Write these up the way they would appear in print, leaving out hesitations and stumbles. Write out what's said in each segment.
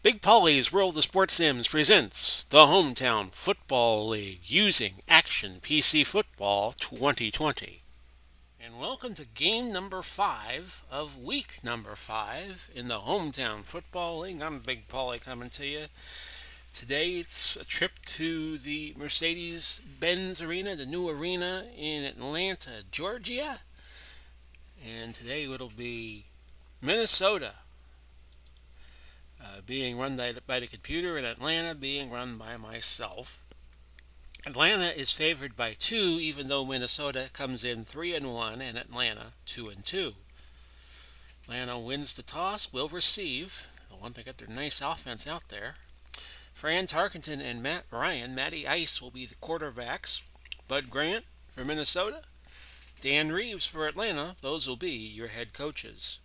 Big Polly's World of Sports Sims presents the Hometown Football League using Action PC Football 2020. And welcome to game number 5 of week number 5 in the Hometown Football League. I'm Big Polly coming to you. Today it's a trip to the Mercedes-Benz Arena, the new arena in Atlanta, Georgia. And today it'll be Minnesota being run by the computer, and Atlanta being run by myself. Atlanta is favored by 2, even though Minnesota comes in 3-1 and Atlanta 2-2. Atlanta wins the toss, will receive. They'll want to get their nice offense out there. Fran Tarkenton and Matty Ice will be the quarterbacks. Bud Grant for Minnesota. Dan Reeves for Atlanta. Those will be your head coaches.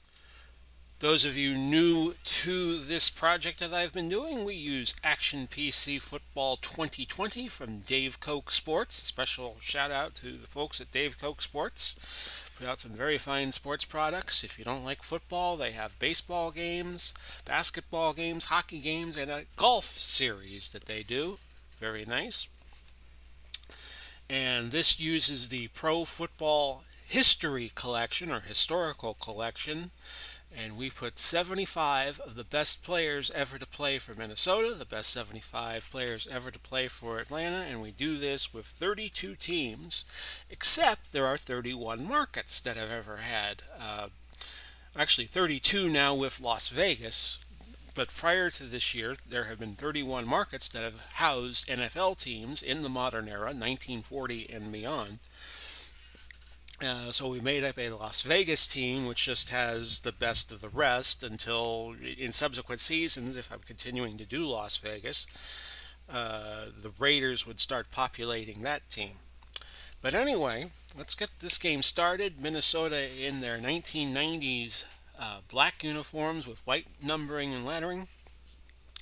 Those of you new to this project that I've been doing, we use Action PC Football 2020 from Dave Koch Sports. A special shout out to the folks at Dave Koch Sports. Put out some very fine sports products. If you don't like football, they have baseball games, basketball games, hockey games, and a golf series that they do. Very nice. And this uses the Pro Football History Collection or Historical Collection. And we put 75 of the best players ever to play for Minnesota, the best 75 players ever to play for Atlanta, and we do this with 32 teams, except there are 31 markets that have ever had. Actually, 32 now with Las Vegas, but prior to this year, there have been 31 markets that have housed NFL teams in the modern era, 1940 and beyond. So we made up a Las Vegas team, which just has the best of the rest until in subsequent seasons, if I'm continuing to do Las Vegas, the Raiders would start populating that team. But anyway, let's get this game started. Minnesota in their 1990s black uniforms with white numbering and lettering.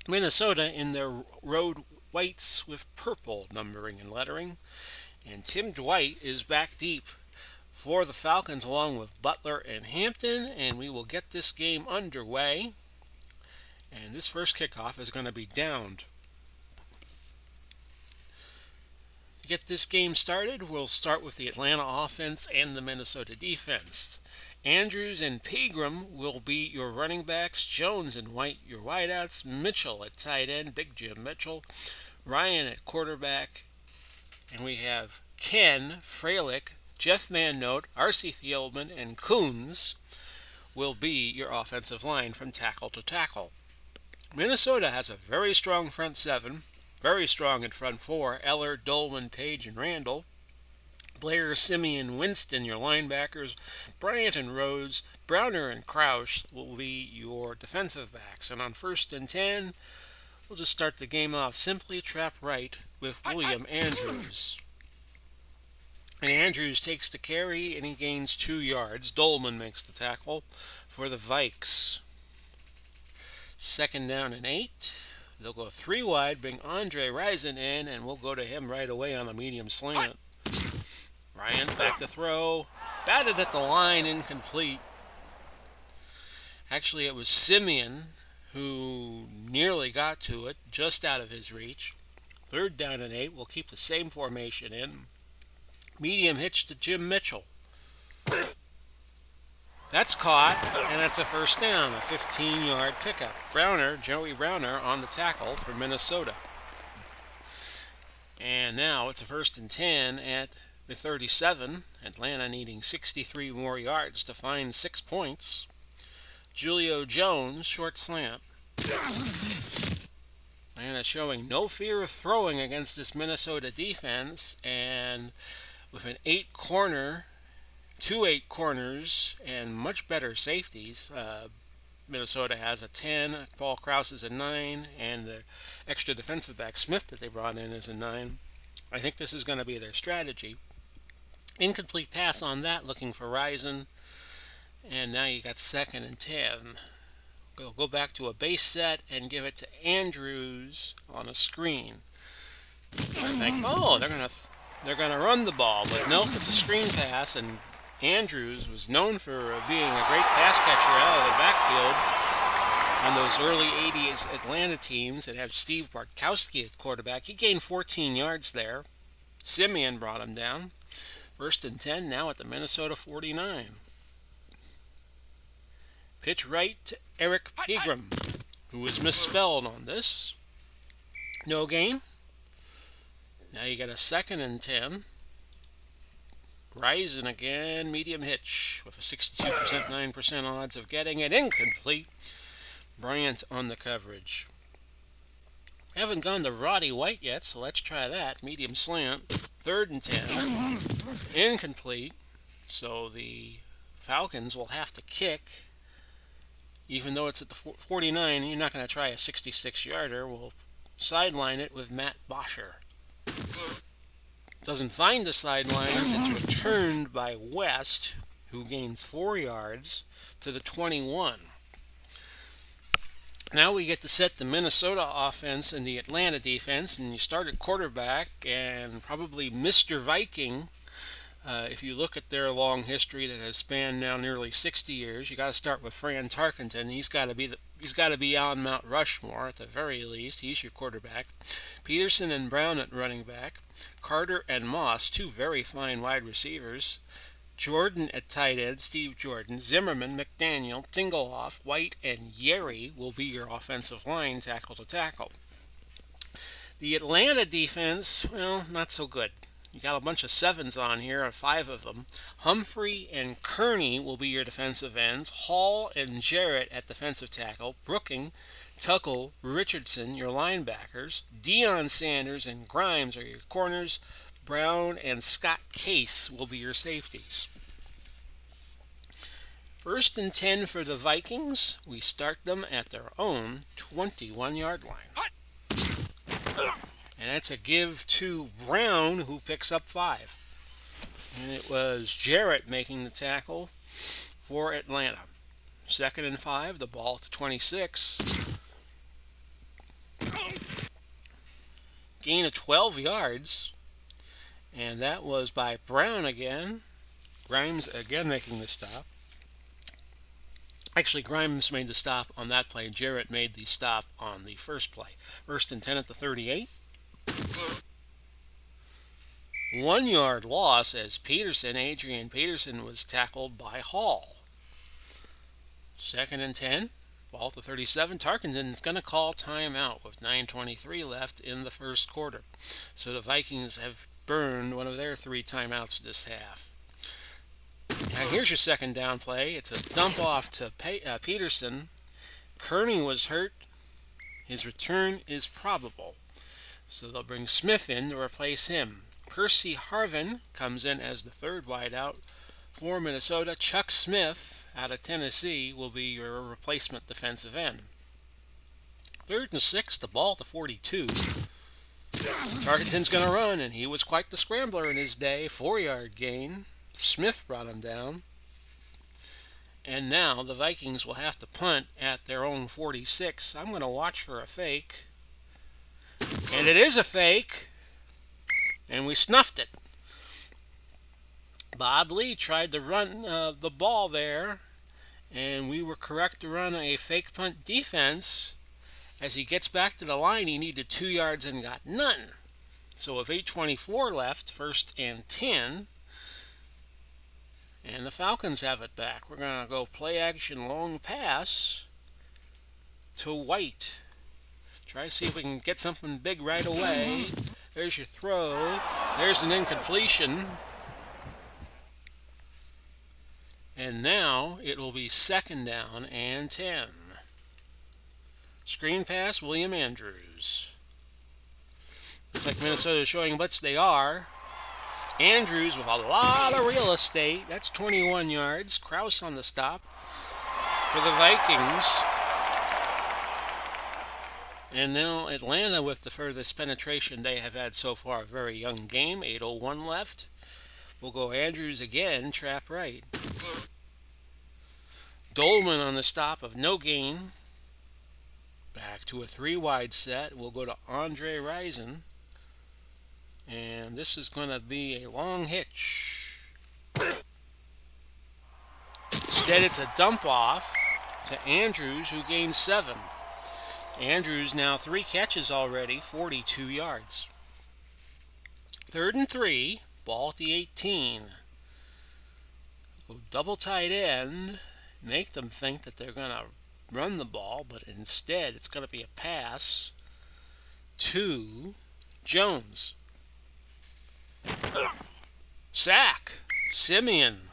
Minnesota in their road whites with purple numbering and lettering. And Tim Dwight is back deep for the Falcons along with Butler and Hampton, and we will get this game underway. And this first kickoff is going to be downed. To get this game started, we'll start with the Atlanta offense and the Minnesota defense. Andrews and Pegram will be your running backs, Jones and White your wideouts, Mitchell at tight end, Big Jim Mitchell, Ryan at quarterback, and we have Ken, Freilich, Jeff Mannote, R.C. Thielman, and Coons will be your offensive line from tackle to tackle. Minnesota has a very strong front seven, very strong in front four, Eller, Dolman, Page, and Randall. Blair, Simeon, Winston, your linebackers. Bryant and Rhodes, Browner and Crouch will be your defensive backs. And on 1st and 10, we'll just start the game off simply trap right with William Andrews. And Andrews takes the carry and he gains 2 yards. Dolman makes the tackle for the Vikes. 2nd down and 8. They'll go 3 wide, bring Andre Rison in, and we'll go to him right away on the medium slant. Ryan back to throw. Batted at the line, incomplete. Actually, it was Simeon who nearly got to it, just out of his reach. 3rd down and 8. We'll keep the same formation in. Medium hitch to Jim Mitchell. That's caught, and that's a 1st down, a 15-yard pickup. Joey Browner on the tackle for Minnesota. And now it's a 1st and 10 at the 37. Atlanta needing 63 more yards to find 6 points. Julio Jones, short slant. Atlanta showing no fear of throwing against this Minnesota defense, and with an 2 8 corners, and much better safeties. Minnesota has a 10, Paul Krause is a 9, and the extra defensive back Smith that they brought in is a 9. I think this is going to be their strategy. Incomplete pass on that, looking for Rison, and now you got 2nd and 10. We'll go back to a base set and give it to Andrews on a screen. I think, they're going to run the ball, but nope, it's a screen pass, and Andrews was known for being a great pass catcher out of the backfield. on those early 80s Atlanta teams that had Steve Bartkowski at quarterback. He gained 14 yards there. Simeon brought him down. 1st and 10 now at the Minnesota 49. Pitch right to Eric Pegram, who was misspelled on this. No gain. Now you got a 2nd and 10. Rising again, medium hitch with a 62% 9% odds of getting it incomplete. Bryant on the coverage. We haven't gone to Roddy White yet, so let's try that. Medium slant. 3rd and 10. Incomplete. So the Falcons will have to kick. Even though it's at the 49, you're not going to try a 66-yarder. We'll sideline it with Matt Bosher. Doesn't find the sidelines. It's returned by West, who gains 4 yards to the 21. Now we get to set the Minnesota offense and the Atlanta defense, and you start at quarterback, and probably Mr. Viking, if you look at their long history that has spanned now nearly 60 years, you got to start with Fran Tarkenton. He's got to be on Mount Rushmore at the very least. He's your quarterback. Peterson and Brown at running back. Carter and Moss, 2 very fine wide receivers. Jordan at tight end, Steve Jordan. Zimmerman, McDaniel, Tinglehoff, White, and Yeri will be your offensive line, tackle to tackle. The Atlanta defense, well, not so good. You got a bunch of 7s on here, 5 of them. Humphrey and Kearney will be your defensive ends. Hall and Jarrett at defensive tackle. Brooking, Tuckle, Richardson, your linebackers. Deion Sanders and Grimes are your corners. Brown and Scott Case will be your safeties. 1st and 10 for the Vikings. We start them at their own 21-yard line. And that's a give to Brown, who picks up 5. And it was Jarrett making the tackle for Atlanta. 2nd and 5, the ball to 26. Gain of 12 yards. And that was by Brown again. Grimes again making the stop. Actually, Grimes made the stop on that play. Jarrett made the stop on the first play. 1st and 10 at the 38. 1 yard loss as Adrian Peterson was tackled by Hall. 2nd and 10. Ball to 37. Tarkenton is going to call timeout with 9:23 left in the first quarter. So the Vikings have burned one of their 3 timeouts this half. Now here's your 2nd down play. It's a dump off to Peterson. Kearney was hurt. His return is probable. So they'll bring Smith in to replace him. Percy Harvin comes in as the 3rd wideout for Minnesota. Chuck Smith out of Tennessee will be your replacement defensive end. 3rd and 6, the ball to 42. Tarkenton's going to run, and he was quite the scrambler in his day. 4-yard gain. Smith brought him down. And now the Vikings will have to punt at their own 46. I'm going to watch for a fake. And it is a fake. And we snuffed it. Bob Lee tried to run the ball there. And we were correct to run a fake punt defense. As he gets back to the line, he needed 2 yards and got none. So with 8:24 left, 1st and 10. And the Falcons have it back. We're going to go play action long pass to White. Try to see if we can get something big right away. There's your throw. There's an incompletion. And now it will be 2nd down and 10. Screen pass, William Andrews. Looks like Minnesota is showing blitz. They are. Andrews with a lot of real estate. That's 21 yards. Krause on the stop for the Vikings. And now Atlanta with the furthest penetration they have had so far. A very young game. 8:01 left. We'll go Andrews again. Trap right. Dolman on the stop of no gain. Back to a 3-wide set. We'll go to Andre Rison. And this is going to be a long hitch. Instead, it's a dump off. to Andrews, who gains 7. Andrews now 3 catches already, 42 yards. 3rd and 3, ball at the 18. Go double tight end, make them think that they're going to run the ball, but instead it's going to be a pass to Jones. Sack. Simeon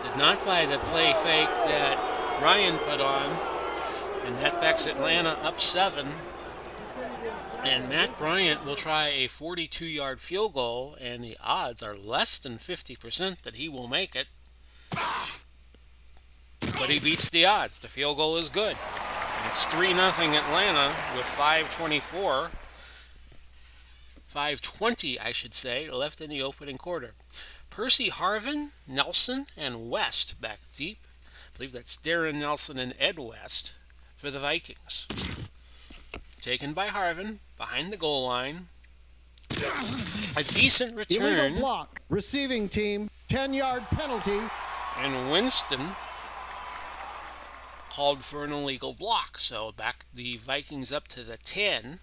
did not buy the play fake that Ryan put on, and that backs Atlanta up 7. And Matt Bryant will try a 42-yard field goal, and the odds are less than 50% that he will make it. But he beats the odds. The field goal is good. And it's 3-0 Atlanta with 5:20, I should say, left in the opening quarter. Percy Harvin, Nelson, and West back deep. I believe that's Darren Nelson and Ed West for the Vikings. Taken by Harvin, behind the goal line. A decent return. Illegal block. Receiving team, 10-yard penalty. And Winston called for an illegal block. So back the Vikings up to the 10,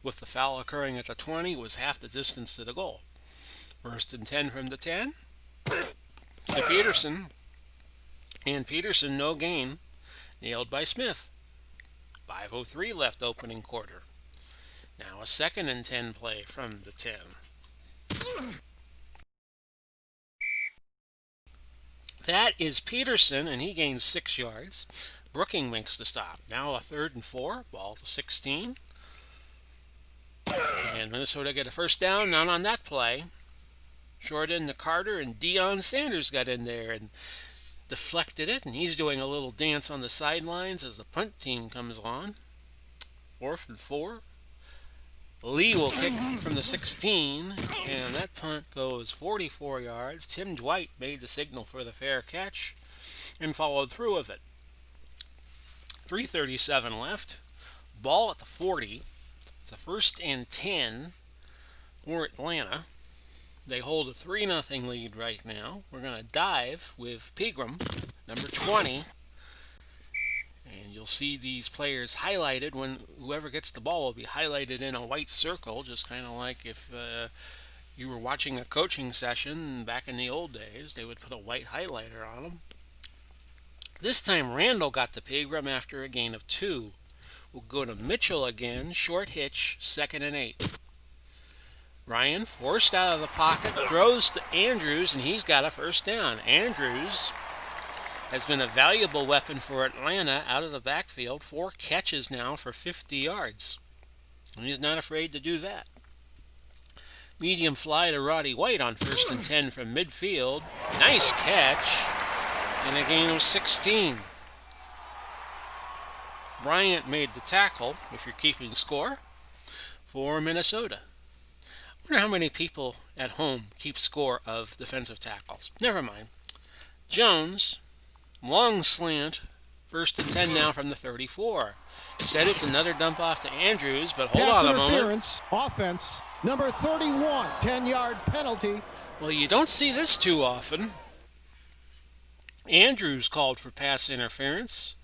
with the foul occurring at the 20, was half the distance to the goal. 1st and 10 from the 10 to Peterson. And Peterson, no gain, nailed by Smith. 5:03 left opening quarter. Now a 2nd and 10 play from the 10. That is Peterson, and he gains 6 yards. Brooking makes the stop. Now a 3rd and 4, ball to 16. Can Minnesota get a first down? Not on that play. Short end to Carter, and Deion Sanders got in there and deflected it, and he's doing a little dance on the sidelines as the punt team comes on. 4th and 4. Lee will kick from the 16, and that punt goes 44 yards. Tim Dwight made the signal for the fair catch and followed through with it. 3:37 left. Ball at the 40. It's a 1st and 10 for Atlanta. They hold a 3-0 lead right now. We're going to dive with Pegram, number 20. And you'll see these players highlighted. When whoever gets the ball will be highlighted in a white circle, just kind of like if you were watching a coaching session back in the old days. They would put a white highlighter on them. This time Randall got to Pegram after a gain of 2. We'll go to Mitchell again, short hitch, 2nd and 8. Ryan forced out of the pocket, throws to Andrews, and he's got a first down. Andrews has been a valuable weapon for Atlanta out of the backfield. 4 catches now for 50 yards. And he's not afraid to do that. Medium fly to Roddy White on 1st and 10 from midfield. Nice catch. And a gain of 16. Bryant made the tackle, if you're keeping score, for Minnesota. I wonder how many people at home keep score of defensive tackles. Never mind. Jones, long slant, 1st and 10 now from the 34. Said it's another dump off to Andrews, but hold on a moment. Offense, number 31, 10-yard penalty. Well, you don't see this too often. Andrews called for pass interference.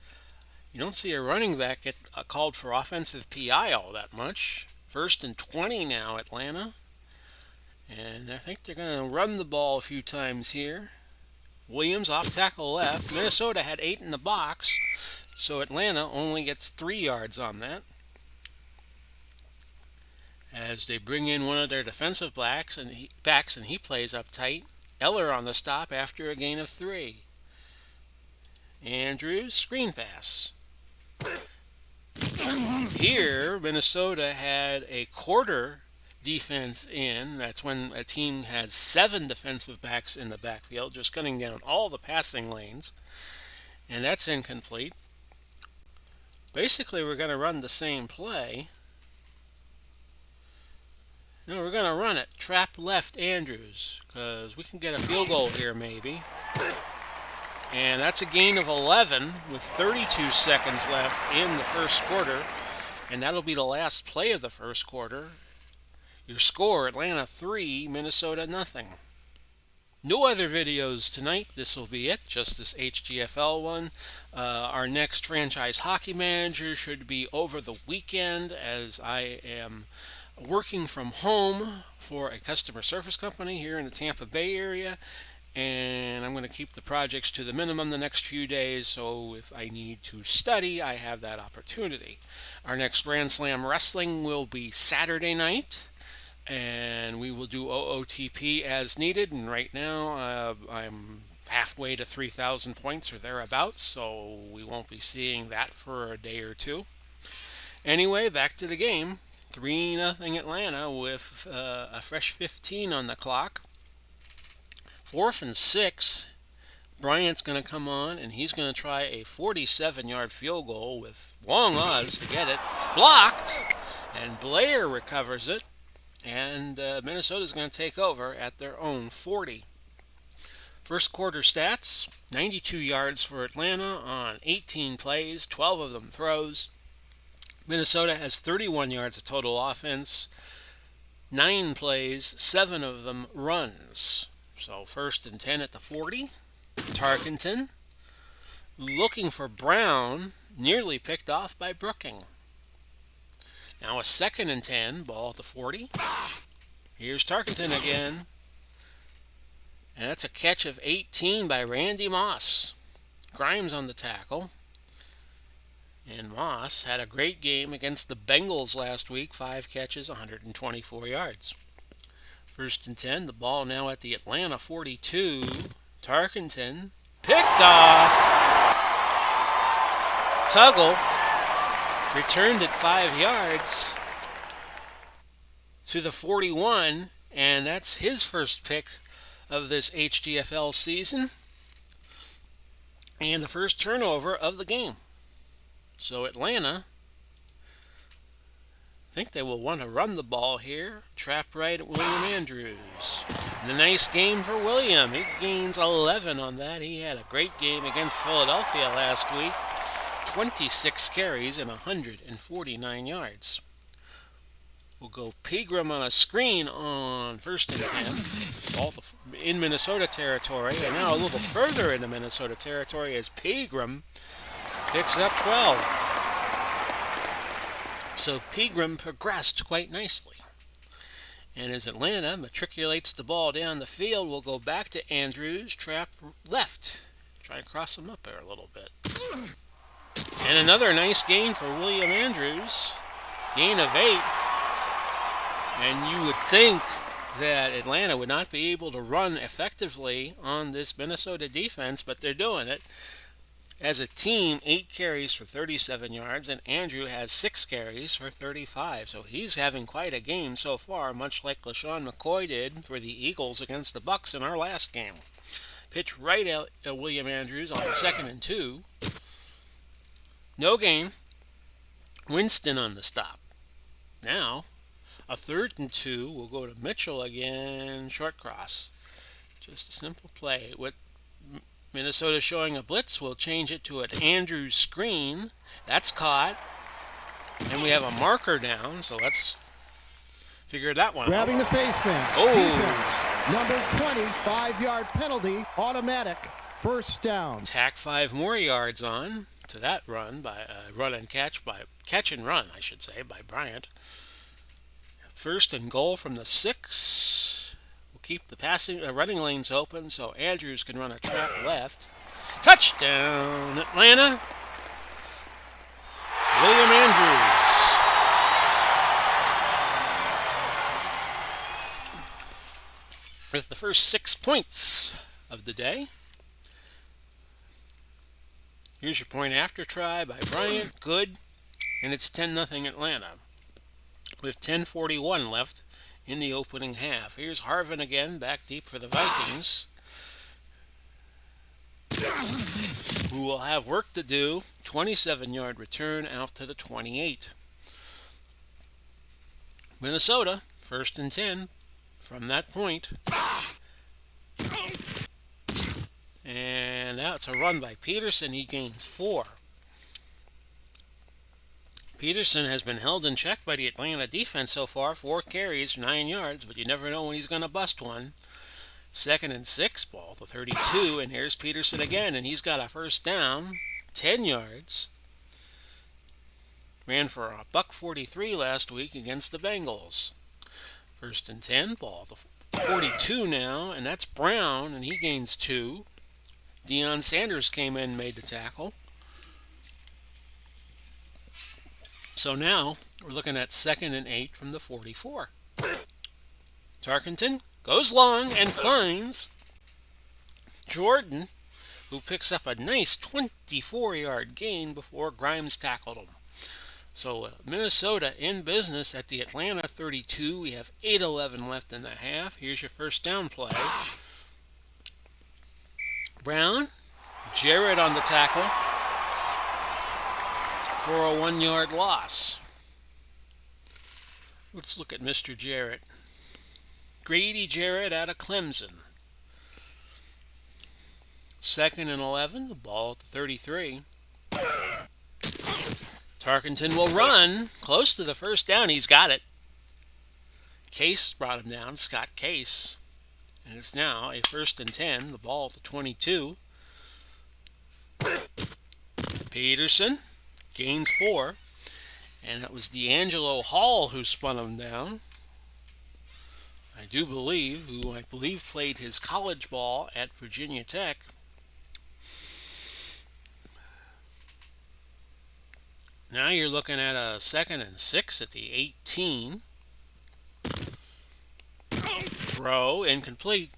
You don't see a running back get called for offensive PI all that much. 1st and 20 now, Atlanta. And I think they're going to run the ball a few times here. Williams off tackle left. Minnesota had 8 in the box, so Atlanta only gets 3 yards on that. As they bring in one of their defensive backs, and he plays up tight. Eller on the stop after a gain of 3. Andrews, screen pass. Here, Minnesota had a quarter defense in. That's when a team has 7 defensive backs in the backfield, just cutting down all the passing lanes. And that's incomplete. Basically, we're going to run the same play. No, we're going to run it. Trap left Andrews, because we can get a field goal here maybe. And that's a gain of 11 with 32 seconds left in the first quarter. And that'll be the last play of the first quarter. Your score, Atlanta 3, Minnesota nothing. No other videos tonight. This will be it, just this HTFL one. Our next franchise hockey manager should be over the weekend, as I am working from home for a customer service company here in the Tampa Bay area, and I'm going to keep the projects to the minimum the next few days, so if I need to study, I have that opportunity. Our next Grand Slam Wrestling will be Saturday night, and we will do OOTP as needed. And right now, I'm halfway to 3,000 points or thereabouts, so we won't be seeing that for a day or two. Anyway, back to the game. 3-0 Atlanta with a fresh 15 on the clock. 4th and 6. Bryant's going to come on, and he's going to try a 47-yard field goal with long odds to get it. Blocked, and Blair recovers it. And Minnesota's going to take over at their own 40. First quarter stats, 92 yards for Atlanta on 18 plays, 12 of them throws. Minnesota has 31 yards of total offense, 9 plays, 7 of them runs. So 1st and 10 at the 40. Tarkenton looking for Brown, nearly picked off by Brooking. Now a 2nd and 10, ball at the 40. Here's Tarkenton again. And that's a catch of 18 by Randy Moss. Grimes on the tackle. And Moss had a great game against the Bengals last week. 5 catches, 124 yards. 1st and 10, the ball now at the Atlanta 42. Tarkenton picked off. Tuggle returned it 5 yards to the 41, and that's his first pick of this HTFL season and the first turnover of the game. So Atlanta, I think they will want to run the ball here. Trap right at William Andrews. And a nice game for William. He gains 11 on that. He had a great game against Philadelphia last week. 26 carries and 149 yards. We'll go Pegram on a screen on 1st and 10. All in Minnesota territory. And now a little further into Minnesota territory as Pegram picks up 12. So Pegram progressed quite nicely. And as Atlanta matriculates the ball down the field, we'll go back to Andrews, trap left. Try and cross him up there a little bit. And another nice gain for William Andrews. Gain of 8. And you would think that Atlanta would not be able to run effectively on this Minnesota defense, but they're doing it. As a team, 8 carries for 37 yards, and Andrew has 6 carries for 35. So he's having quite a game so far, much like LaShawn McCoy did for the Eagles against the Bucks in our last game. Pitch right out at William Andrews on 2nd and 2. No gain. Winston on the stop. Now, a 3rd and 2. We'll go to Mitchell again. Short cross. Just a simple play. With Minnesota showing a blitz, we'll change it to an Andrews screen. That's caught. And we have a marker down, so let's figure that one Grabbing out. the face mask. Oh. Defense. Number 20, 5-yard penalty. Automatic. 1st down. Tack 5 more yards on to that run by catch and run, I should say, by Bryant. 1st and goal from the 6. We'll keep the running lanes open so Andrews can run a trap left. Touchdown, Atlanta! William Andrews. With the first 6 points of the day. Here's your point after try by Bryant. Good. And it's 10-0 Atlanta. With 10:41 left in the opening half. Here's Harvin again, back deep for the Vikings, who will have work to do. 27-yard return out to the 28. Minnesota, 1st and 10 from that point. And that's a run by Peterson. He gains 4. Peterson has been held in check by the Atlanta defense so far. 4 carries, 9 yards, but you never know when he's going to bust one. 2nd and 6, ball to 32, and here's Peterson again, and he's got a first down, 10 yards. Ran for a $143 last week against the Bengals. 1st and 10, ball to 42 now, and that's Brown, and he gains 2. Deion Sanders came in and made the tackle. So now we're looking at 2nd and 8 from the 44. Tarkenton goes long and finds Jordan, who picks up a nice 24-yard gain before Grimes tackled him. So Minnesota in business at the Atlanta 32. We have 8:11 left in the half. Here's your first down play. Brown, Jarrett on the tackle for a 1-yard loss. Let's look at Mr. Jarrett. Grady Jarrett out of Clemson. 2nd and 11, the ball at the 33. Tarkenton will run close to the first down. He's got it. Case brought him down, Scott Case. And it's now a 1st and 10, the ball at the 22. Peterson gains 4. And it was D'Angelo Hall who spun him down. I believe played his college ball at Virginia Tech. Now you're looking at a 2nd and 6 at the 18. Throw incomplete.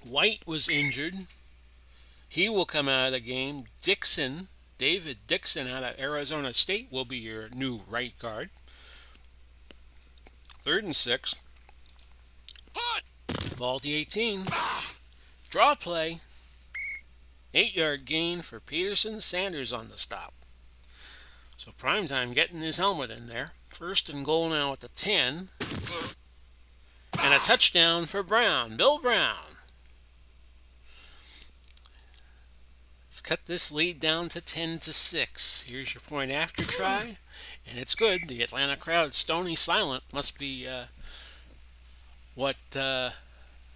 White was injured. He will come out of the game. David Dixon out of Arizona State will be your new right guard. 3rd and 6. Ball at the 18. Draw play. 8-yard gain for Peterson. Sanders on the stop. So Primetime getting his helmet in there. 1st and goal now at the 10. And a touchdown for Brown. Bill Brown. Let's cut this lead down to 10-6. Here's your point after try. And it's good. The Atlanta crowd stony silent. Must be what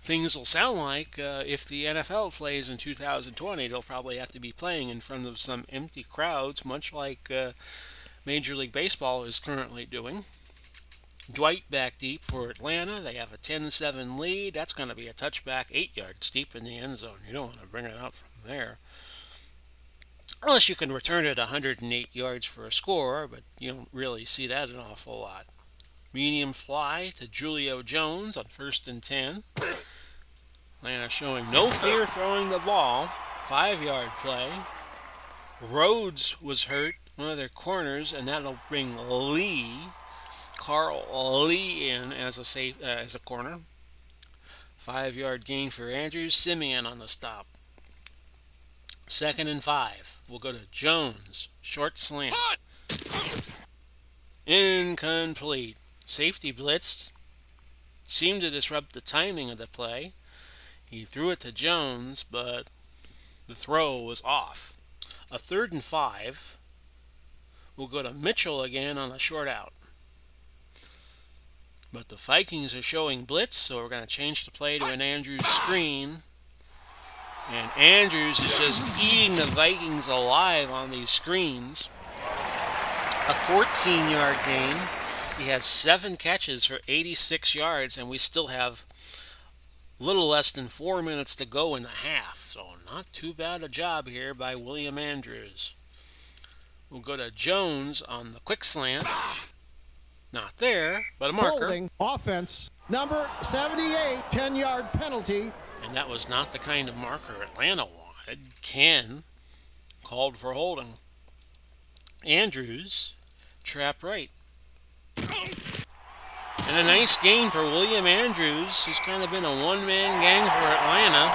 things will sound like if the NFL plays in 2020. They'll probably have to be playing in front of some empty crowds, much like Major League Baseball is currently doing. Dwight back deep for Atlanta. They have a 10-7 lead. That's going to be a touchback, 8 yards deep in the end zone. You don't want to bring it out from there. Unless you can return it 108 yards for a score, but you don't really see that an awful lot. Medium fly to Julio Jones on 1st and 10. Atlanta showing no fear throwing the ball. 5-yard play. Rhodes was hurt, one of their corners, and that'll bring Carl Lee in as a corner. 5-yard gain for Andrews. Simeon on the stop. 2nd and 5. We'll go to Jones. Short slant. Incomplete. Safety blitzed. Seemed to disrupt the timing of the play. He threw it to Jones, but the throw was off. A 3rd and 5. We'll go to Mitchell again on a short out. But the Vikings are showing blitz, so we're going to change the play to an Andrews screen. And Andrews is just eating the Vikings alive on these screens. A 14-yard gain. He has 7 catches for 86 yards, and we still have a little less than 4 minutes to go in the half. So not too bad a job here by William Andrews. We'll go to Jones on the quick slant. Not there, but a marker. Holding offense, number 78, 10-yard penalty. And that was not the kind of marker Atlanta wanted. Ken called for holding. Andrews, trap right. And a nice gain for William Andrews, who's kind of been a one-man gang for Atlanta.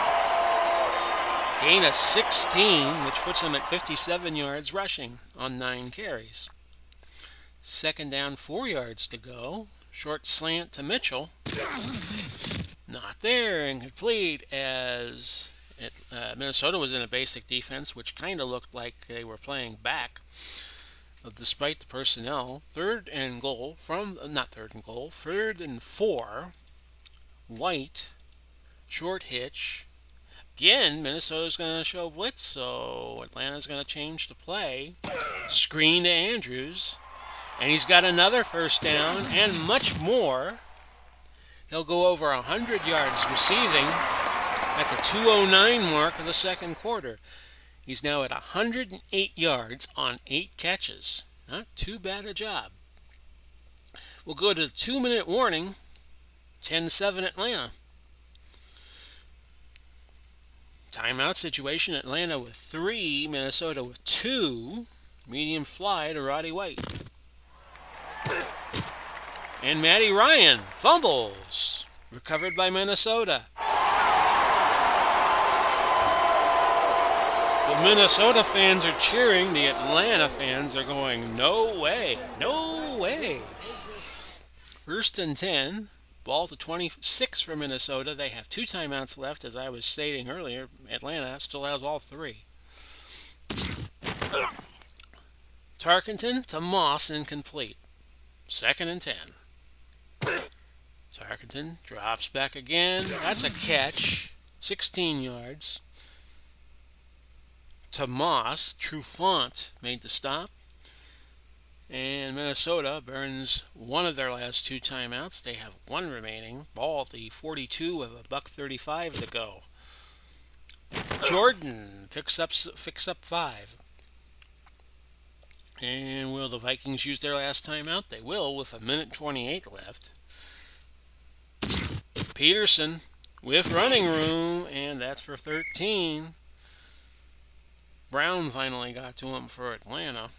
Gain of 16, which puts him at 57 yards rushing on 9 carries. 2nd down, 4 yards to go. Short slant to Mitchell. Not there, incomplete, as Minnesota was in a basic defense, which kind of looked like they were playing back, despite the personnel. 3rd and 4. White, short hitch. Again, Minnesota's going to show blitz, so Atlanta's going to change the play. Screen to Andrews, and he's got another first down and much more. He'll go over 100 yards receiving at the 2:09 mark of the second quarter. He's now at 108 yards on 8 catches. Not too bad a job. We'll go to the 2-minute warning. 10-7 Atlanta. Timeout situation, Atlanta with 3, Minnesota with 2. Medium fly to Roddy White. And Matty Ryan fumbles. Recovered by Minnesota. The Minnesota fans are cheering. The Atlanta fans are going, no way, no way. 1st and 10. Ball to 26 for Minnesota. They have 2 timeouts left. As I was stating earlier, Atlanta still has all 3. Tarkenton to Moss, incomplete. 2nd and 10. Tarkenton drops back again. That's a catch. 16 yards. To Moss. Trufant made the stop. And Minnesota burns one of their last 2 timeouts. They have 1 remaining. Ball at the 42 with $1:35 to go. Jordan picks up 5. And will the Vikings use their last timeout? They will with 1:28 left. Peterson with running room, and that's for 13. Brown finally got to him for Atlanta.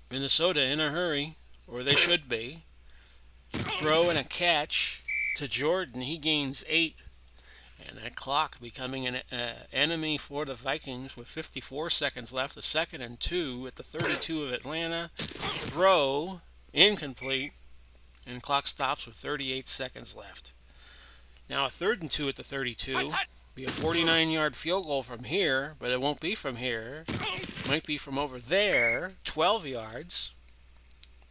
Minnesota in a hurry, or they should be. Throw and a catch to Jordan. He gains 8. And that clock becoming an enemy for the Vikings with 54 seconds left. A 2nd and 2 at the 32 of Atlanta. Throw, incomplete, and clock stops with 38 seconds left. Now a 3rd and 2 at the 32. Be a 49-yard field goal from here, but it won't be from here. Might be from over there, 12 yards.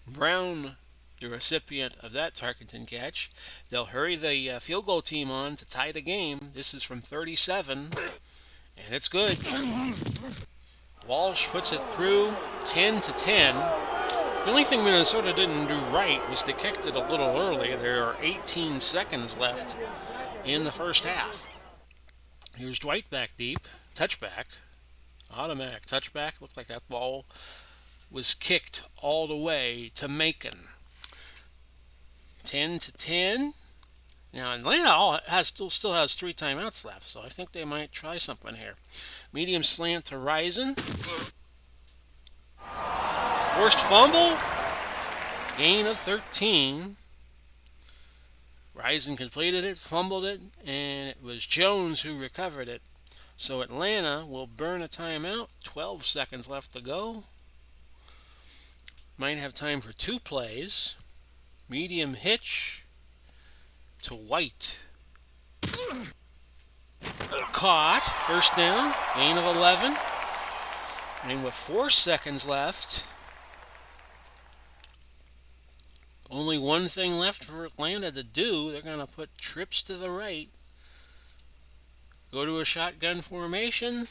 Brown, the recipient of that Tarkenton catch. They'll hurry the field goal team on to tie the game. This is from 37, and it's good. Walsh puts it through, 10-10. The only thing Minnesota didn't do right was they kicked it a little early. There are 18 seconds left in the first half. Here's Dwight back deep. Touchback. Automatic touchback. Looked like that ball was kicked all the way to Macon. 10-10. Now Atlanta still has 3 timeouts left, so I think they might try something here. Medium slant to Risen. Forced fumble. Gain of 13. Risen completed it, fumbled it, and it was Jones who recovered it. So Atlanta will burn a timeout. 12 seconds left to go. Might have time for 2 plays. Medium hitch to White. Caught. First down. Gain of 11. And with 4 seconds left, only one thing left for Atlanta to do. They're going to put trips to the right. Go to a shotgun formation.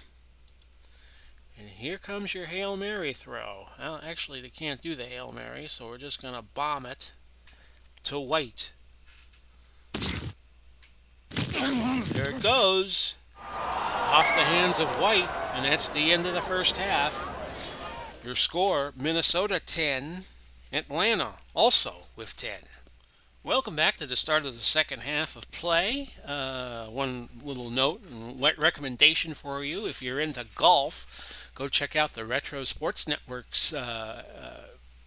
And here comes your Hail Mary throw. Well, actually, they can't do the Hail Mary, so we're just going to bomb it to White. There it goes. Off the hands of White, and that's the end of the first half. Your score, Minnesota 10, Atlanta also with 10. Welcome back to the start of the second half of play. One little note and recommendation for you: if you're into golf, go check out the Retro Sports Network's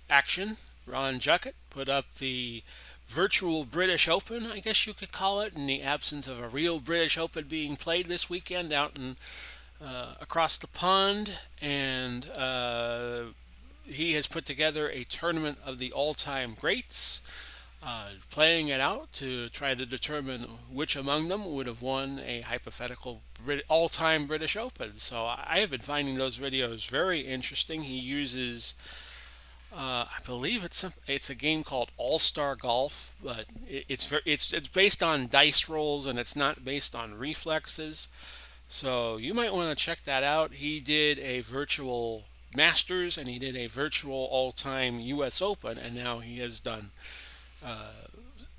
action. Ron Juckett put up the virtual British Open, I guess you could call it, in the absence of a real British Open being played this weekend out in across the pond, and he has put together a tournament of the all-time greats, playing it out to try to determine which among them would have won a hypothetical all-time British Open. So I have been finding those videos very interesting. He uses I believe it's a game called All Star Golf, but it's based on dice rolls and it's not based on reflexes. So you might want to check that out. He did a virtual Masters and he did a virtual all-time U.S. Open, and now he has done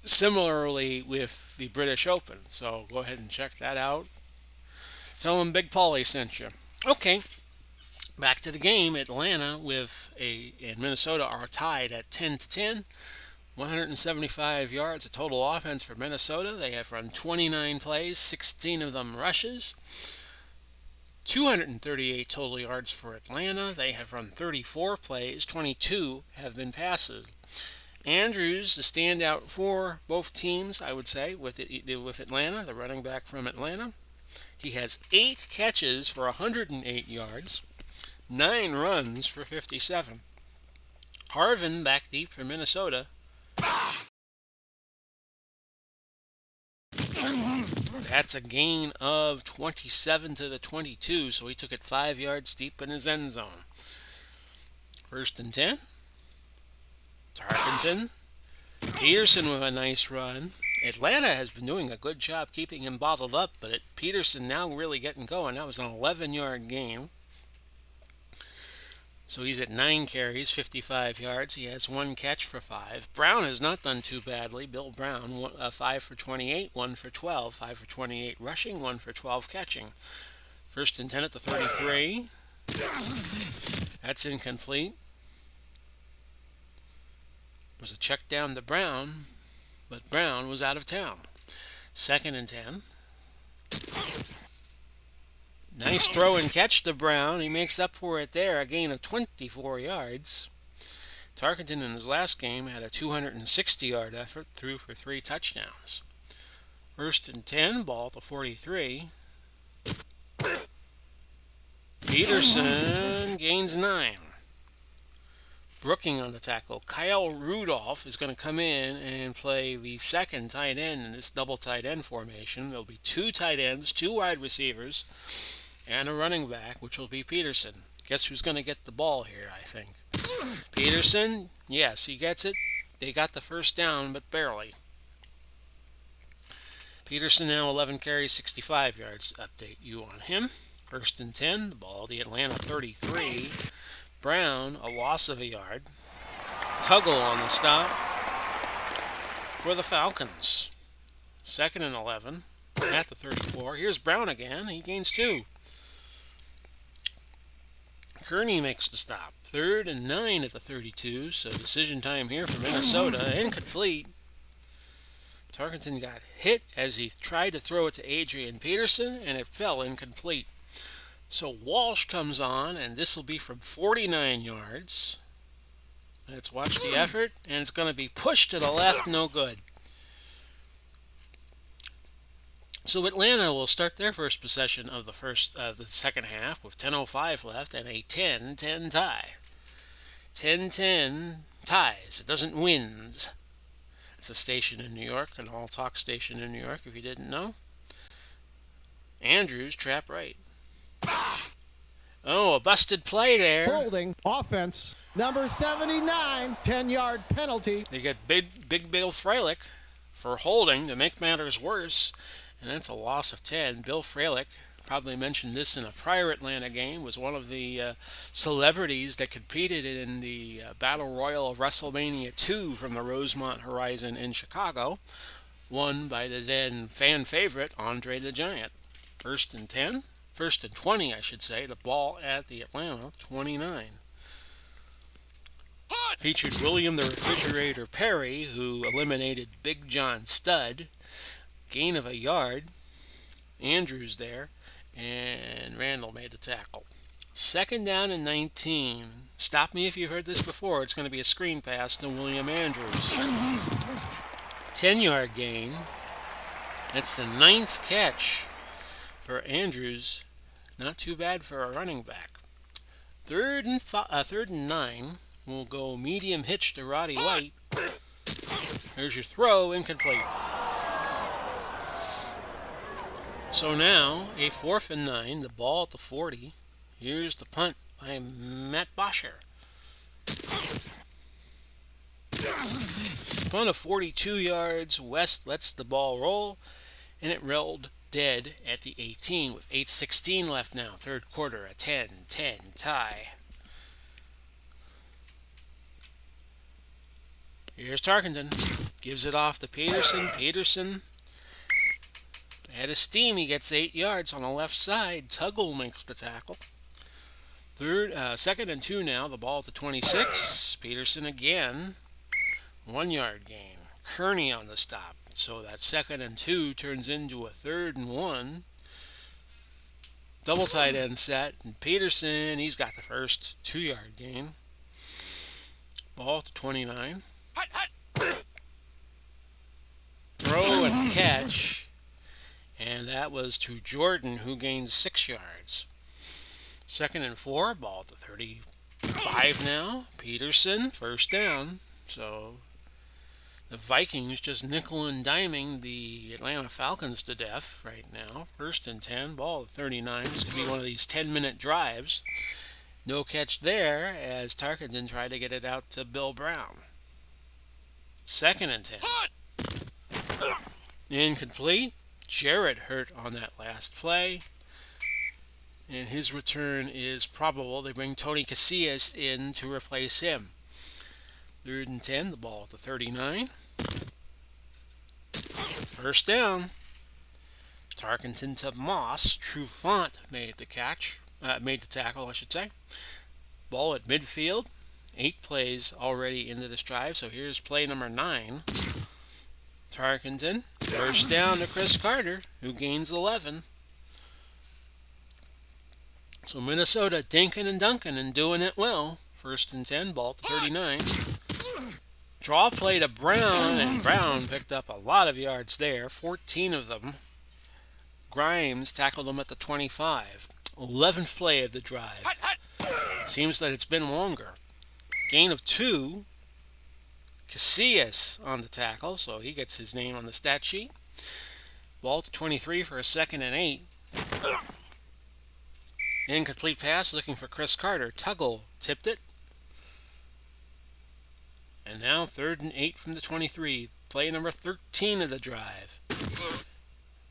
similarly with the British Open. So go ahead and check that out. Tell him Big Paulie sent you. Okay, back to the game. Atlanta and Minnesota are tied at 10-10. 175 yards of total offense for Minnesota. They have run 29 plays, 16 of them rushes. 238 total yards for Atlanta. They have run 34 plays, 22 have been passes. Andrews, the standout for both teams, I would say, with Atlanta, the running back from Atlanta. He has 8 catches for 108 yards, 9 runs for 57. Harvin, back deep for Minnesota. That's a gain of 27 to the 22, so he took it 5 yards deep in his end zone. 1st and 10. Tarkenton. Peterson with a nice run. Atlanta has been doing a good job keeping him bottled up, but Peterson now really getting going. That was an 11-yard gain. So he's at 9 carries, 55 yards. He has 1 catch for 5. Brown has not done too badly. Bill Brown, 5 for 28, 1 for 12. 5 for 28 rushing, 1 for 12 catching. 1st and 10 at the 33. That's incomplete. It was a check down to Brown, but Brown was out of town. 2nd and 10. Nice throw and catch to Brown. He makes up for it there, a gain of 24 yards. Tarkenton in his last game had a 260-yard effort, threw for 3 touchdowns. 1st and 10, ball at the 43. Peterson gains 9. Brooking on the tackle. Kyle Rudolph is going to come in and play the second tight end in this double tight end formation. There'll be 2 tight ends, 2 wide receivers, and a running back, which will be Peterson. Guess who's going to get the ball here, I think. Peterson, yes, he gets it. They got the first down, but barely. Peterson now 11 carries, 65 yards. Update you on him. 1st and 10, the ball, the Atlanta 33. Brown, a loss of a yard. Tuggle on the stop for the Falcons. 2nd and 11 at the 34. Here's Brown again. He gains 2. Kearney makes the stop. 3rd and 9 at the 32. So decision time here for Minnesota. Incomplete. Tarkenton got hit as he tried to throw it to Adrian Peterson, and it fell incomplete. So Walsh comes on, and this will be from 49 yards. Let's watch the effort, and it's going to be pushed to the left, no good. So Atlanta will start their first possession of the second half with 10:05 left and a 10-10 tie. 10-10 ties. It doesn't wins. It's a station in New York, an all-talk station in New York, if you didn't know. Andrews, trap right. Oh, a busted play there. Holding offense. Number 79, 10-yard penalty. They get Big Bill Freilich for holding to make matters worse, and that's a loss of 10. Bill Freilich, probably mentioned this in a prior Atlanta game, was one of the celebrities that competed in the Battle Royal of WrestleMania 2 from the Rosemont Horizon in Chicago, won by the then fan favorite Andre the Giant. 1st and 10. 1st and 20, I should say. The ball at the Atlanta 29. Featured William the Refrigerator Perry, who eliminated Big John Studd. Gain of a yard. Andrews there. And Randall made the tackle. 2nd down and 19. Stop me if you've heard this before. It's going to be a screen pass to William Andrews. 10-yard gain. That's the 9th catch for Andrews. Not too bad for a running back. 3rd and 9. We'll go medium hitch to Roddy White. There's your throw, incomplete. So now, a 4th and 9, the ball at the 40. Here's the punt by Matt Bosher. From the 42 yards, West lets the ball roll, and it rolled dead at the 18 with 8:16 left now. Third quarter, a 10-10 tie. Here's Tarkenton. Gives it off to Peterson. Peterson had a steam. He gets 8 yards on the left side. Tuggle makes the tackle. Second and 2 now. The ball at the 26. Peterson again. 1 yard gain. Kearney on the stop. So that second and 2 turns into a third and 1. Double tight end set. And Peterson, he's got the first 2 yard gain. Ball to 29. Throw and a catch. And that was to Jordan, who gained 6 yards. Second and 4. Ball to 35 now. Peterson, first down. So the Vikings just nickel and diming the Atlanta Falcons to death right now. First and 10. Ball to 39. This could be one of these 10-minute drives. No catch there as Tarkenton tried to get it out to Bill Brown. Second and 10. Incomplete. Jarrett hurt on that last play. And his return is probable. They bring Tony Casillas in to replace him. Third and 10. The ball at the 39. First down. Tarkenton to Moss. Trufant made the tackle, I should say. Ball at midfield. 8 plays already into this drive, so here's play number 9. Tarkenton, first down to Chris Carter, who gains 11. So Minnesota dinking and dunking and doing it well. First and 10, ball to 39. Draw play to Brown, and Brown picked up a lot of yards there, 14 of them. Grimes tackled him at the 25. 11th play of the drive. Seems that it's been longer. Gain of 2. Casillas on the tackle, so he gets his name on the stat sheet. Ball to 23 for a second and 8. Incomplete pass looking for Chris Carter. Tuggle tipped it. And now third and 8 from the 23. Play number 13 of the drive.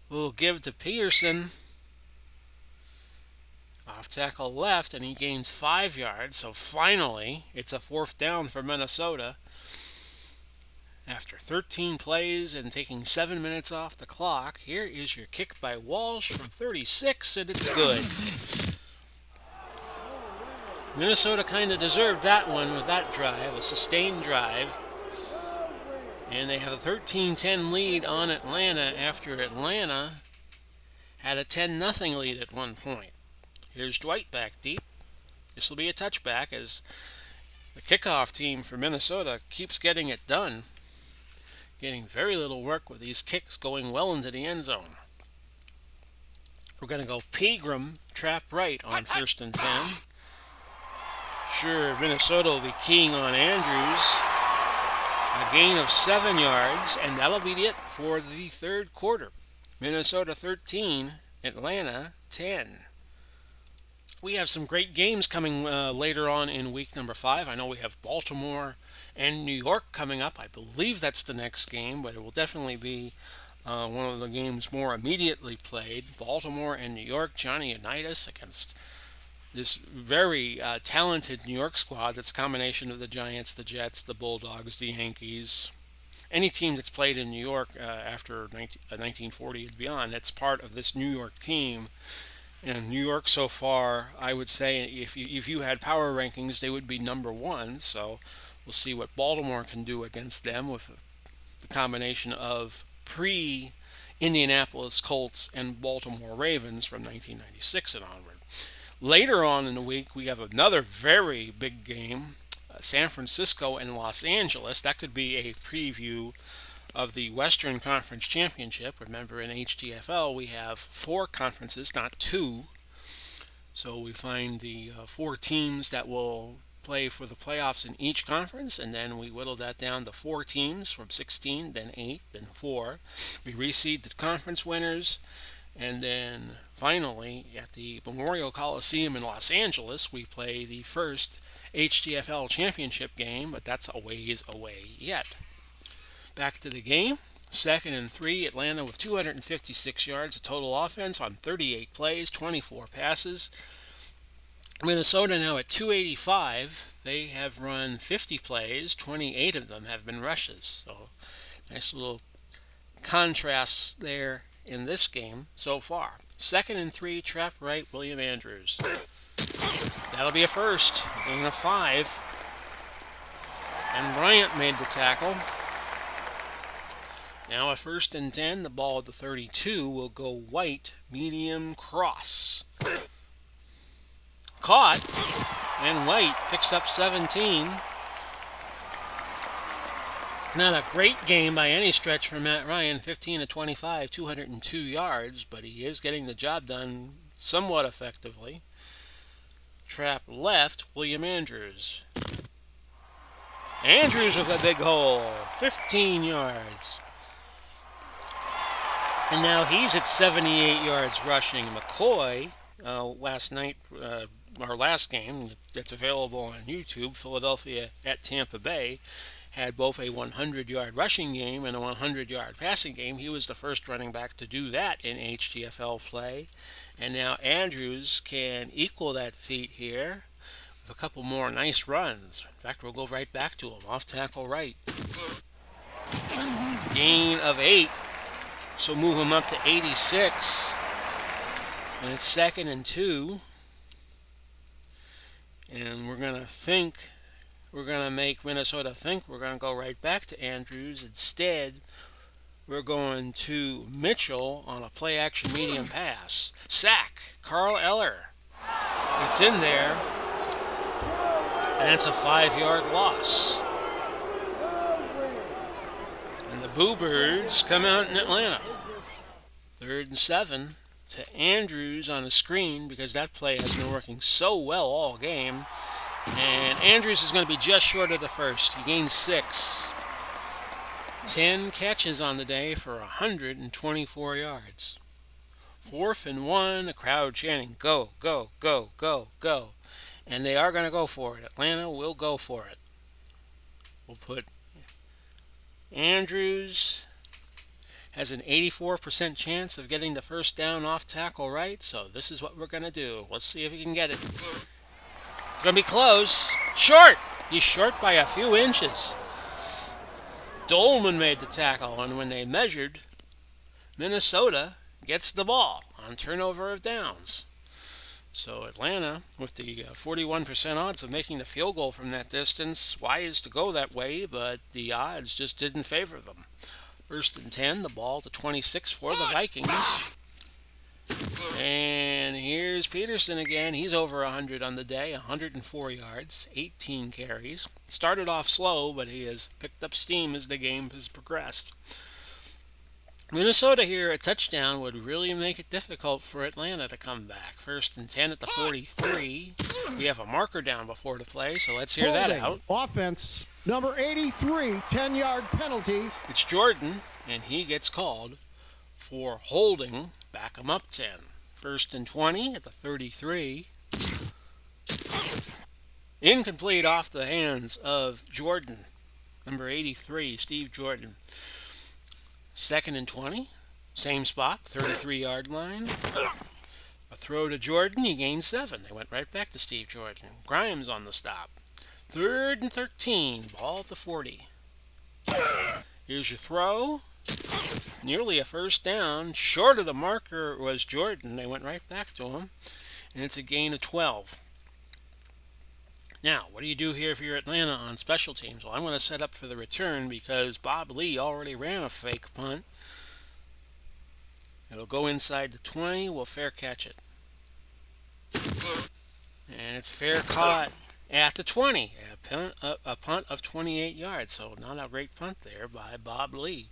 We'll give to Peterson. Off tackle left, and he gains 5 yards. So finally, it's a fourth down for Minnesota. After 13 plays and taking 7 minutes off the clock, here is your kick by Walsh from 36, and it's good. Minnesota kind of deserved that one with that drive, a sustained drive. And they have a 13-10 lead on Atlanta after Atlanta had a 10-0 lead at one point. Here's Dwight back deep. This will be a touchback as the kickoff team for Minnesota keeps getting it done. Getting very little work with these kicks going well into the end zone. We're going to go Pegram, trap right on first and 10. Sure, Minnesota will be keying on Andrews. A gain of 7 yards, and that'll be it for the third quarter. Minnesota 13, Atlanta 10. We have some great games coming later on in week number 5. I know we have Baltimore and New York coming up. I believe that's the next game, but it will definitely be one of the games more immediately played. Baltimore and New York, Johnny Unitas against this very talented New York squad that's a combination of the Giants, the Jets, the Bulldogs, the Yankees. Any team that's played in New York after 1940 and beyond, that's part of this New York team. And New York so far, I would say, if you had power rankings, they would be number 1. So we'll see what Baltimore can do against them with the combination of pre-Indianapolis Colts and Baltimore Ravens from 1996 and onward. Later on in the week, we have another very big game, San Francisco and Los Angeles. That could be a preview of the Western Conference Championship. Remember, in HTFL, we have 4 conferences, not 2. So we find the 4 teams that will play for the playoffs in each conference, and then we whittle that down to 4 teams from 16, then 8, then 4. We reseed the conference winners, And then finally, at the Memorial Coliseum in Los Angeles, we play the first HTFL championship game, but that's a ways away yet. Back to the game. 2nd and 3, Atlanta with 256 yards of total offense on 38 plays, 24 passes. Minnesota now at 285. They have run 50 plays, 28 of them have been rushes. So nice little contrasts there in this game so far. 2nd and 3, trap right, William Andrews. That'll be a first, a gain of 5. And Bryant made the tackle. Now a 1st and 10, the ball at the 32 will go White, medium cross. Caught, and White picks up 17. Not a great game by any stretch for Matt Ryan, 15 of 25, 202 yards, but he is getting the job done somewhat effectively. Trap left, William Andrews. Andrews with a big hole, 15 yards. And now he's at 78 yards rushing. McCoy, last game that's available on YouTube, Philadelphia at Tampa Bay, had both a 100-yard rushing game and a 100-yard passing game. He was the first running back to do that in HTFL play. And now Andrews can equal that feat here with a couple more nice runs. In fact, we'll go right back to him, off tackle right. Gain of 8. So move him up to 86. And it's 2nd and 2. And we're going to make Minnesota think we're going to go right back to Andrews. Instead, we're going to Mitchell on a play-action medium pass. Sack, Carl Eller. It's in there. And it's a 5-yard loss. And the Boo Birds come out in Atlanta. 3rd and 7 to Andrews on the screen because that play has been working so well all game. And Andrews is going to be just short of the first. He gains 6. 10 catches on the day for 124 yards. 4th and 1, the crowd chanting, go, go, go, go, go. And they are going to go for it. Atlanta will go for it. We'll put Andrews has an 84% chance of getting the first down off tackle right, so this is what we're going to do. Let's see if he can get it. It's going to be close. Short! He's short by a few inches. Dolman made the tackle, and when they measured, Minnesota gets the ball on turnover of downs. So Atlanta, with the 41% odds of making the field goal from that distance, wise to go that way, but the odds just didn't favor them. 1st and 10, the ball to 26 for the Vikings. And here's Peterson again. He's over 100 on the day, 104 yards, 18 carries. Started off slow, but he has picked up steam as the game has progressed. Minnesota here, a touchdown would really make it difficult for Atlanta to come back. 1st and 10 at the 43. We have a marker down before the play, so let's hear that out. Offense, number 83, 10-yard penalty. It's Jordan, and he gets called for holding. Back him up 10. 1st and 20 at the 33. Incomplete off the hands of Jordan. Number 83, Steve Jordan. 2nd and 20. Same spot, 33-yard line. A throw to Jordan, he gained 7. They went right back to Steve Jordan. Grimes on the stop. 3rd and 13, ball at the 40. Here's your throw. Nearly a first down. Short of the marker was Jordan. They went right back to him. And it's a gain of 12. Now, what do you do here if you're Atlanta on special teams? Well, I'm going to set up for the return because Bob Lee already ran a fake punt. It'll go inside the 20. We'll fair catch it. And it's fair caught at the 20. A punt of 28 yards. So not a great punt there by Bob Lee,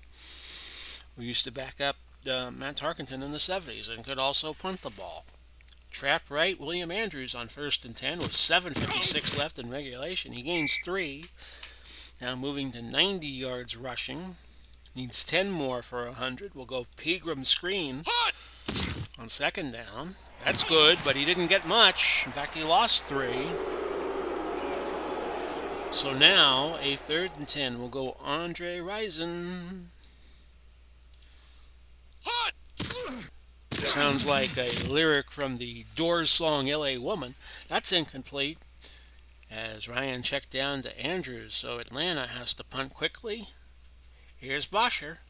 who used to back up Matt Tarkenton in the 70s and could also punt the ball. Trap right, William Andrews on 1st and 10 with 7:56 left in regulation. He gains 3. Now moving to 90 yards rushing. Needs 10 more for 100. We'll go Pegram screen. on second down. That's good, but he didn't get much. In fact, he lost 3. So now, a 3rd and 10 will go Andre Rison. Sounds like a lyric from the Doors song LA Woman. That's incomplete as Ryan checked down to Andrews, so Atlanta has to punt quickly. Here's Bosher.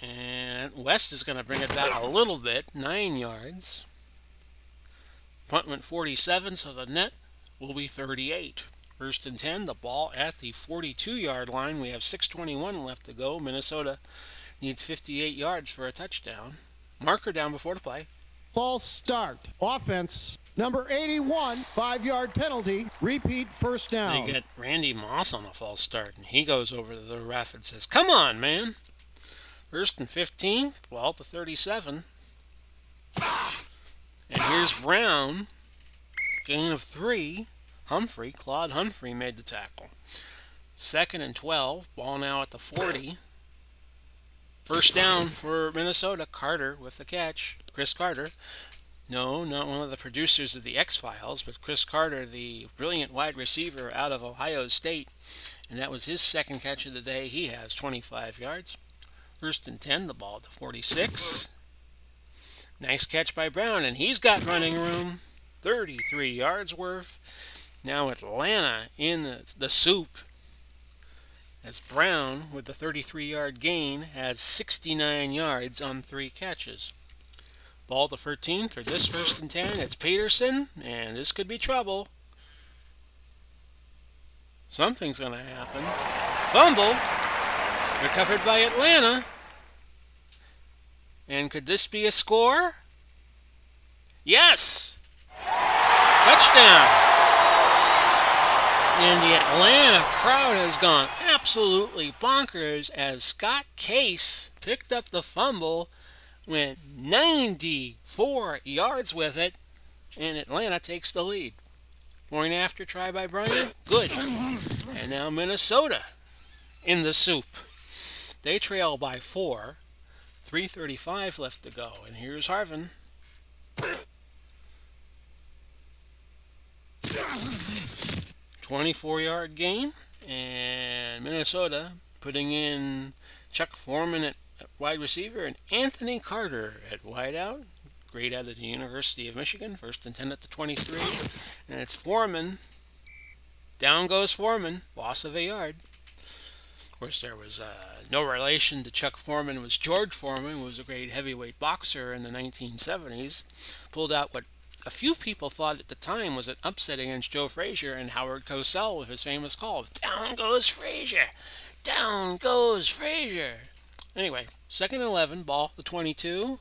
And West is going to bring it back a little bit, 9 yards. Punt went 47, so the net will be 38. 1st and 10, the ball at the 42-yard line. We have 6:21 left to go. Minnesota needs 58 yards for a touchdown. Marker down before the play. False start. Offense, number 81, 5-yard penalty. Repeat, first down. They get Randy Moss on a false start, and he goes over to the ref and says, "Come on, man." 1st and 15, ball to 37. And here's Brown. Gain of 3. Claude Humphrey made the tackle. 2nd and 12, ball now at the 40. First down for Minnesota. Carter with the catch. Chris Carter. No, not one of the producers of the X-Files, but Chris Carter, the brilliant wide receiver out of Ohio State. And that was his 2nd catch of the day. He has 25 yards. 1st and 10, the ball at the 46. Nice catch by Brown, and he's got running room. 33 yards worth. Now Atlanta in the soup. As Brown, with the 33-yard gain, has 69 yards on 3 catches. Ball to 13 for this 1st and 10. It's Peterson, and this could be trouble. Something's going to happen. Fumble. Recovered by Atlanta. And could this be a score? Yes! Touchdown! And the Atlanta crowd has gone absolutely bonkers as Scott Case picked up the fumble, went 94 yards with it, and Atlanta takes the lead. Point after try by Bryant, good. And now Minnesota in the soup. They trail by 4. 3:35 left to go, and here's Harvin. 24-yard gain, and Minnesota putting in Chuck Foreman at wide receiver and Anthony Carter at wideout. Great out of the University of Michigan. 1st and 10 at the 23, and it's Foreman. Down goes Foreman. Loss of a yard. Of course, there was no relation to Chuck Foreman. It was George Foreman, who was a great heavyweight boxer in the 1970s. Pulled out what a few people thought at the time was an upset against Joe Frazier and Howard Cosell with his famous call of "Down goes Frazier! Down goes Frazier!" Anyway, 2nd and 11, ball the 22.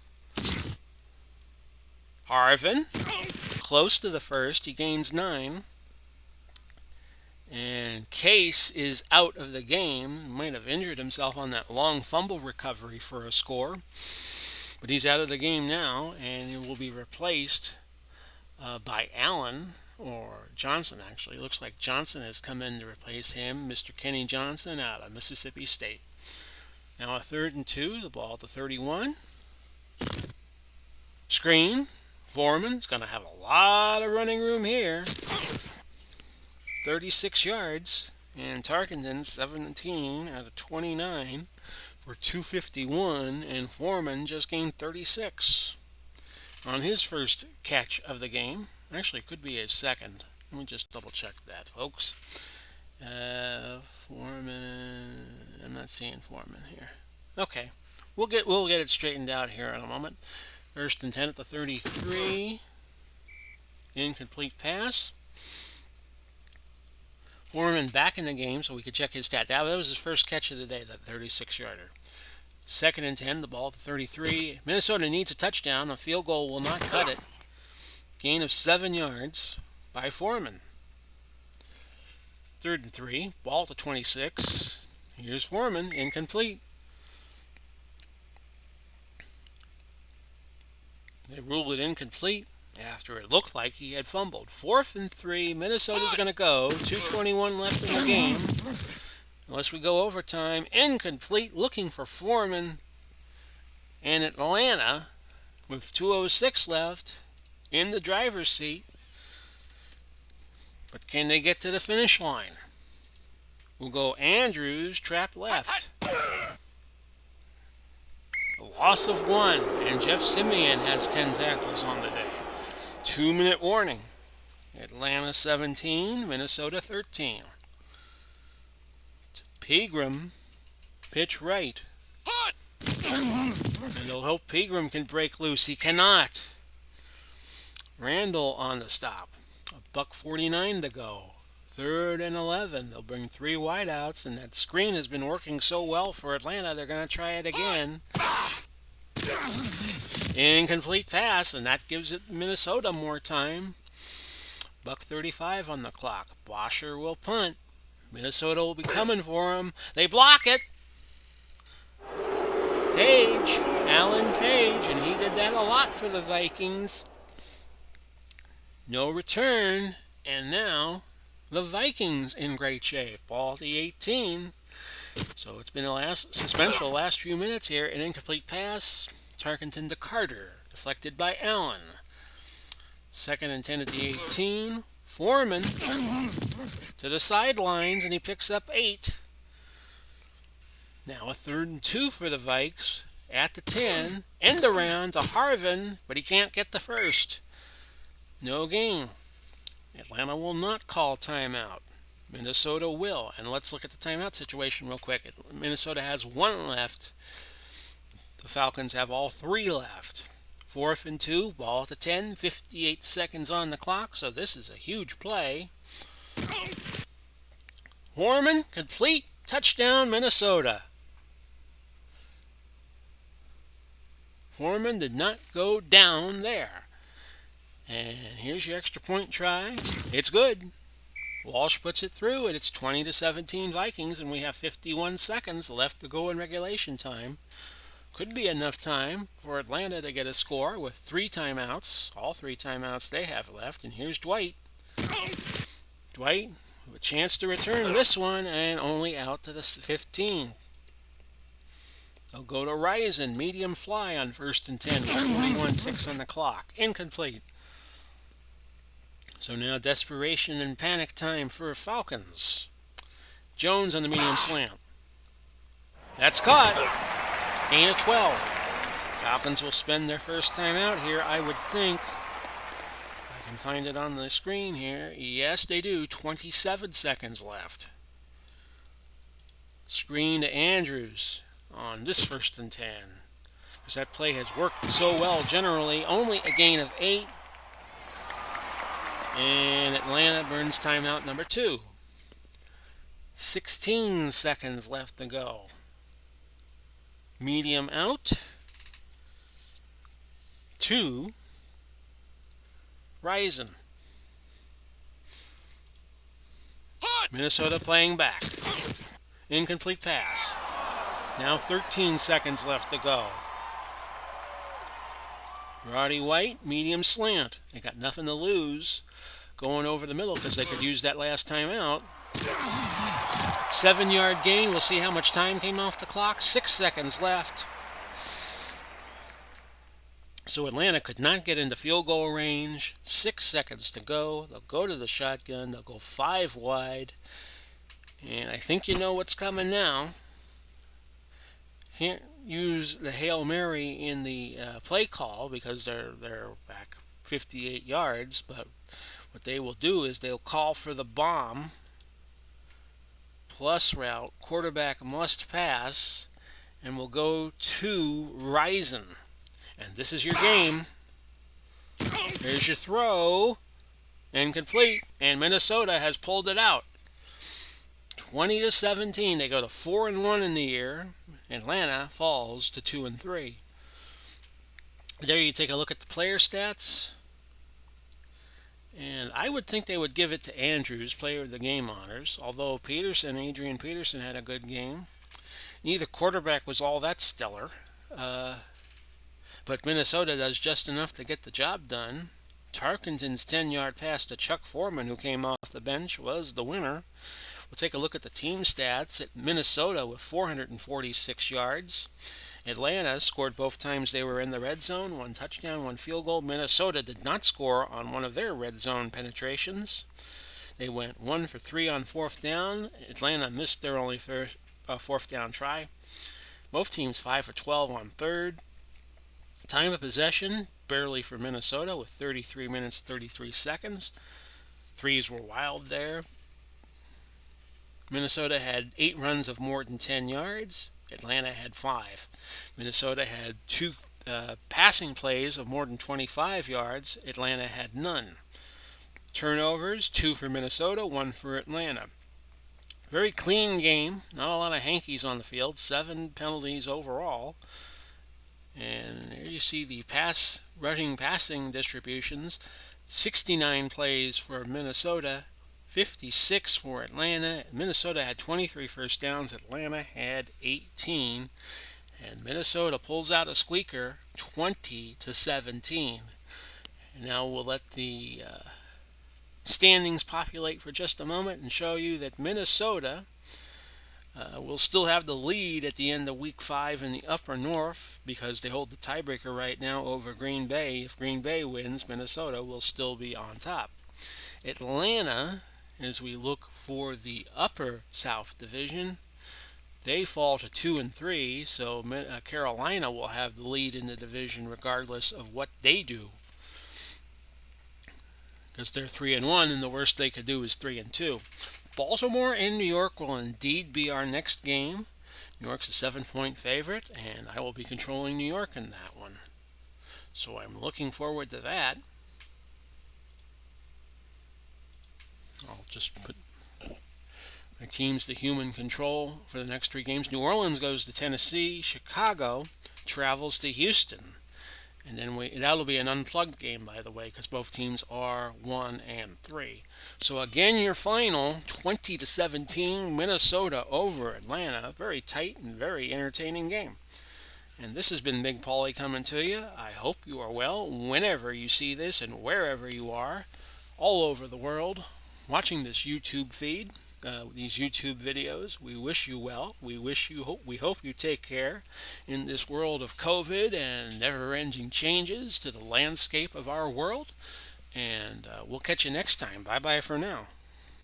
Harvin, close to the 1st. He gains 9. And Case is out of the game. He might have injured himself on that long fumble recovery for a score. But he's out of the game now, and he will be replaced by Allen, or Johnson, actually. It looks like Johnson has come in to replace him, Mr. Kenny Johnson out of Mississippi State. Now a 3rd and 2, the ball at the 31. Screen. Foreman's going to have a lot of running room here. 36 yards, and Tarkenton 17 out of 29 for 251, and Foreman just gained 36 on his first catch of the game. Actually, it could be his 2nd. Let me just double check that, folks. Foreman, I'm not seeing Foreman here. Okay, we'll get it straightened out here in a moment. 1st and 10 at the 33. Incomplete pass. Foreman back in the game so we could check his stat. That was his first catch of the day, that 36-yarder. 2nd and 10, the ball at the 33. Minnesota needs a touchdown. A field goal will not cut it. Gain of 7 yards by Foreman. 3rd and 3, ball at the 26. Here's Foreman, incomplete. They ruled it incomplete after it looked like he had fumbled. 4th and 3, Minnesota's going to go. 2:21 left in the game. Unless we go overtime. Incomplete, looking for Foreman. And Atlanta, with 2:06 left, in the driver's seat. But can they get to the finish line? We'll go Andrews, trap left. A loss of 1, and Jeff Simeon has 10 tackles on the day. 2-minute warning. Atlanta 17, Minnesota 13. Pegram, pitch right. And they'll hope Pegram can break loose. He cannot. Randall on the stop. $1:49 to go. 3rd and 11. They'll bring 3 wideouts, and that screen has been working so well for Atlanta, they're going to try it again. Incomplete pass, and that gives it Minnesota more time. $1:35 on the clock. Bosher will punt. Minnesota will be coming for him. They block it. Page, Alan Page, and he did that a lot for the Vikings. No return, and now the Vikings in great shape. Ball at the 18. So it's been a suspense for the last few minutes here. An incomplete pass. Tarkenton to Carter. Deflected by Allen. 2nd and 10 at the 18. Foreman to the sidelines, and he picks up 8. Now a 3rd and 2 for the Vikes at the 10. End around to Harvin, but he can't get the first. No gain. Atlanta will not call timeout. Minnesota will. And let's look at the timeout situation real quick. Minnesota has 1 left. The Falcons have all 3 left. 4th and 2, ball at the 10, 58 seconds on the clock, so this is a huge play. Horman, complete, touchdown, Minnesota. Horman did not go down there. And here's your extra point try. It's good. Walsh puts it through, and it's 20-17 Vikings, and we have 51 seconds left to go in regulation time. Could be enough time for Atlanta to get a score with 3 timeouts, all 3 timeouts they have left. And here's Dwight. Dwight with a chance to return this one, and only out to the 15. They'll go to Risen, medium fly on 1st and 10 with 41 ticks on the clock. Incomplete. So now desperation and panic time for Falcons. Jones on the medium slant. That's caught. Gain of 12. Falcons will spend their first timeout here, I would think. I can find it on the screen here. Yes, they do. 27 seconds left. Screen to Andrews on this 1st and 10. Because that play has worked so well generally. Only a gain of 8. And Atlanta burns timeout number 2. 16 seconds left to go. Medium out. 2. Risen. Minnesota playing back. Incomplete pass. Now 13 seconds left to go. Roddy White, medium slant. They got nothing to lose. Going over the middle because they could use that last timeout. 7-yard gain. We'll see how much time came off the clock. 6 seconds left. So Atlanta could not get into field goal range. 6 seconds to go. They'll go to the shotgun. They'll go 5 wide. And I think you know what's coming now. Can't use the Hail Mary in the play call because they're back 58 yards. But what they will do is they'll call for the bomb. Plus route, quarterback must pass, and we'll go to Risen. And this is your game. There's your throw. Incomplete. And Minnesota has pulled it out. 20-17. They go to 4-1 in the year. Atlanta falls to 2-3. There you take a look at the player stats. And I would think they would give it to Andrews, player of the game honors, although Adrian Peterson had a good game. Neither quarterback was all that stellar, but Minnesota does just enough to get the job done. Tarkenton's 10-yard pass to Chuck Foreman, who came off the bench, was the winner. We'll take a look at the team stats at Minnesota with 446 yards. Atlanta scored both times they were in the red zone, one touchdown, one field goal. Minnesota did not score on one of their red zone penetrations. They went 1 for 3 on fourth down. Atlanta missed their only fourth down try. Both teams 5 for 12 on third. Time of possession barely for Minnesota with 33 minutes 33 seconds. Threes were wild there. Minnesota had 8 runs of more than 10 yards. Atlanta had 5. Minnesota had 2 passing plays of more than 25 yards. Atlanta had none. Turnovers, 2 for Minnesota, 1 for Atlanta. Very clean game. Not a lot of hankies on the field. 7 penalties overall. And here you see the passing distributions. 69 plays for Minnesota, 56 for Atlanta. Minnesota had 23 first downs. Atlanta had 18. And Minnesota pulls out a squeaker, 20-17. And now we'll let the standings populate for just a moment and show you that Minnesota will still have the lead at the end of Week 5 in the Upper North because they hold the tiebreaker right now over Green Bay. If Green Bay wins, Minnesota will still be on top. Atlanta, as we look for the Upper South Division, they fall to 2-3, so Carolina will have the lead in the division regardless of what they do. Because they're 3-1, and the worst they could do is 3-2. Baltimore and New York will indeed be our next game. New York's a 7-point favorite, and I will be controlling New York in that one. So I'm looking forward to that. I'll just put my teams to human control for the next 3 games. New Orleans goes to Tennessee. Chicago travels to Houston. And then that'll be an unplugged game, by the way, because both teams are 1-3. So again, your final 20-17, Minnesota over Atlanta. Very tight and very entertaining game. And this has been Big Paulie coming to you. I hope you are well whenever you see this and wherever you are, all over the world, watching this YouTube feed. These YouTube videos. We wish you well. We hope you take care in this world of COVID and never-ending changes to the landscape of our world. And we'll catch you next time. Bye-bye for now.